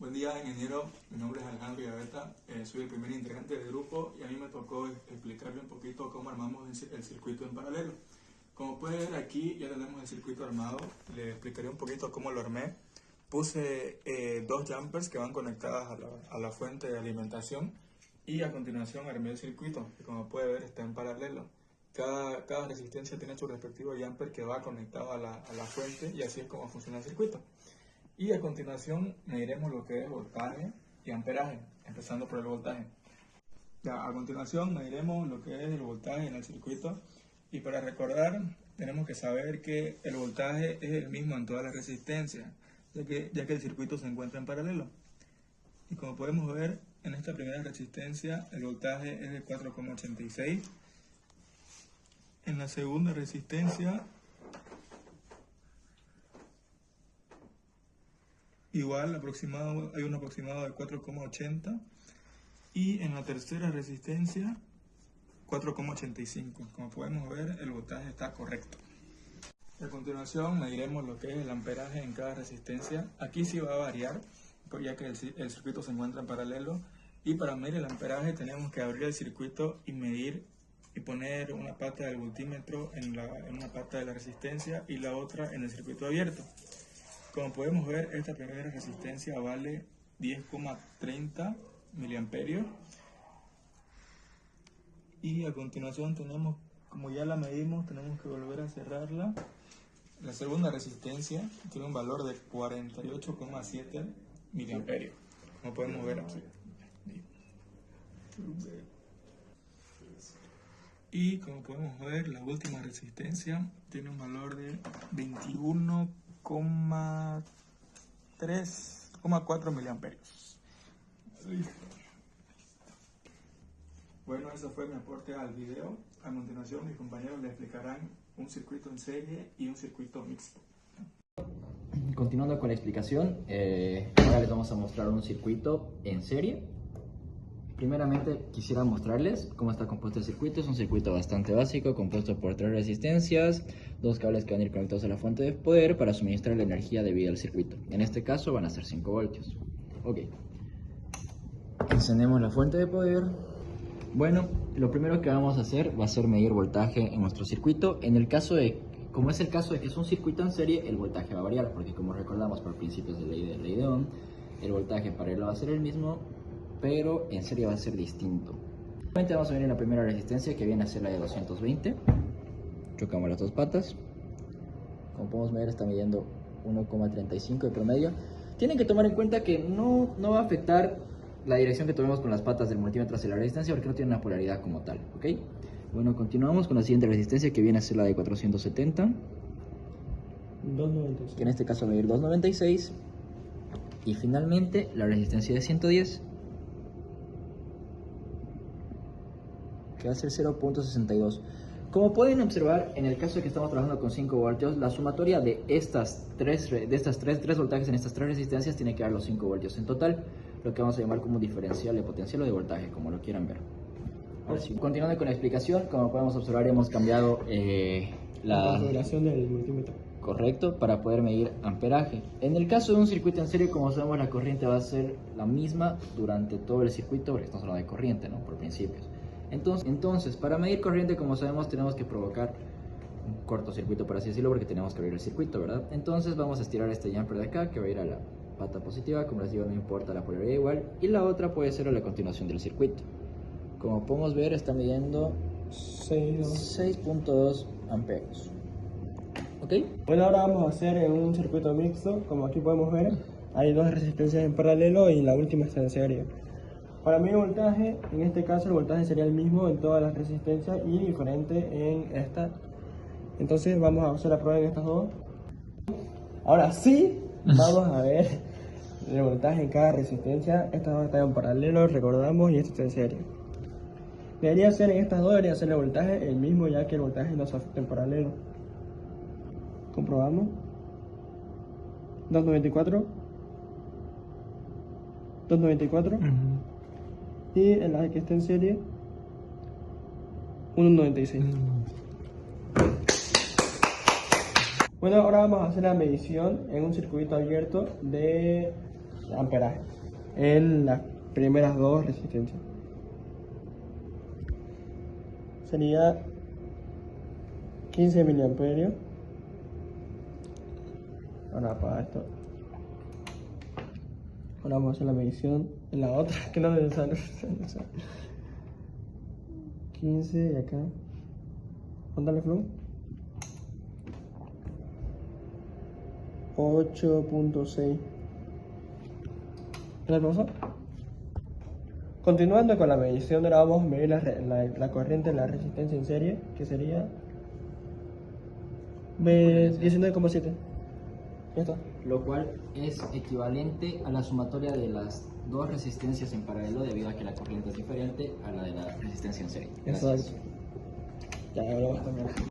Buen día, ingeniero. Mi nombre es Alejandro Villaveta, soy el primer integrante del grupo y a mí me tocó explicarle un poquito cómo armamos el circuito en paralelo. Como puede ver aquí ya tenemos el circuito armado, le explicaré un poquito cómo lo armé. Puse dos jumpers que van conectadas a la fuente de alimentación y a continuación armé el circuito, que como puede ver está en paralelo. Cada resistencia tiene su respectivo jumper que va conectado a la fuente y así es como funciona el circuito. Y a continuación mediremos lo que es voltaje y amperaje, empezando por el voltaje. A continuación mediremos lo que es el voltaje en el circuito y para recordar tenemos que saber que el voltaje es el mismo en todas las resistencias, ya que el circuito se encuentra en paralelo. Y como podemos ver en esta primera resistencia el voltaje es de 4,86. En la segunda resistencia igual hay un aproximado de 4,80 y en la tercera resistencia 4,85. Como podemos ver, el voltaje está correcto. A continuación mediremos lo que es el amperaje en cada resistencia. Aquí sí va a variar, ya que el circuito se encuentra en paralelo, y para medir el amperaje tenemos que abrir el circuito y medir y poner una pata del voltímetro en una pata de la resistencia y la otra en el circuito abierto. Como podemos ver, esta primera resistencia vale 10,30 miliamperios y a continuación tenemos, como ya la medimos, tenemos que volver a cerrarla. La segunda resistencia tiene un valor de 48,7 miliamperios, como podemos ver aquí. Y como podemos ver, la última resistencia tiene un valor de 21,4 miliamperios. Bueno, ese fue mi aporte al video. A continuación mis compañeros le explicarán un circuito en serie y un circuito mixto. Continuando con la explicación, ahora les vamos a mostrar un circuito en serie. Primeramente quisiera mostrarles cómo está compuesto el circuito. Es un circuito bastante básico, compuesto por 3 resistencias, 2 cables que van a ir conectados a la fuente de poder para suministrar la energía debida al circuito. En este caso van a ser 5 voltios. Ok. Encendemos la fuente de poder. Bueno, lo primero que vamos a hacer va a ser medir voltaje en nuestro circuito. Como es el caso de que es un circuito en serie, el voltaje va a variar, porque como recordamos por principios de ley de Ohm, el voltaje paralelo va a ser el mismo, pero en serie va a ser distinto. Vamos a ver en la primera resistencia, que viene a ser la de 220. Chocamos las dos patas. Como podemos ver, está midiendo 1,35 de promedio. Tienen que tomar en cuenta que no va a afectar la dirección que tomemos con las patas del multímetro hacia la resistencia, porque no tiene una polaridad como tal, ¿ok? Bueno, continuamos con la siguiente resistencia, que viene a ser la de 470. 296. Que en este caso va a medir 296. Y finalmente la resistencia de 110, que va a ser 0,62. Como pueden observar, en el caso de que estamos trabajando con 5 voltios, la sumatoria de estas tres voltajes en estas 3 resistencias tiene que dar los 5 voltios en total, lo que vamos a llamar como diferencial de potencial o de voltaje, como lo quieran ver. Ahora sí, continuando con la explicación, como podemos observar, hemos cambiado la configuración del multímetro. Correcto, para poder medir amperaje. En el caso de un circuito en serie, como sabemos, la corriente va a ser la misma durante todo el circuito, porque estamos hablando de corriente, ¿no? Por principios. Entonces, para medir corriente, como sabemos, tenemos que provocar un cortocircuito, por así decirlo, porque tenemos que abrir el circuito, ¿verdad? Entonces vamos a estirar este jumper de acá, que va a ir a la pata positiva. Como les digo, no importa la polaridad igual. Y la otra puede ser a la continuación del circuito. Como podemos ver, está midiendo 6.2 amperios. ¿Ok? Bueno, ahora vamos a hacer un circuito mixto. Como aquí podemos ver, hay 2 resistencias en paralelo y la última está en serie. Para medir voltaje, en este caso el voltaje sería el mismo en todas las resistencias y diferente en esta. Entonces vamos a hacer la prueba en estas dos. Ahora sí, vamos a ver el voltaje en cada resistencia. Estas dos están en paralelo, recordamos, y esta está en serie. Debería ser en estas dos, debería ser el voltaje el mismo, ya que el voltaje no se afecta en paralelo. Comprobamos. 294. 294. Y en la que está en serie, 1,96. Bueno, ahora vamos a hacer la medición en un circuito abierto de amperaje en las primeras dos resistencias. Sería 15 miliamperios. Ahora apaga esto. Ahora vamos a hacer la medición en la otra, que no me sale. 15 y acá. Póntale flow. 8.6. ¿Qué le pasó? Continuando con la medición, ahora vamos a medir la corriente en la resistencia en serie, que sería 19,7. Ya está. Lo cual es equivalente a la sumatoria de las dos resistencias en paralelo, debido a que la corriente es diferente a la de la resistencia en serie. Exacto. Ya, ahora vamos a cambiar.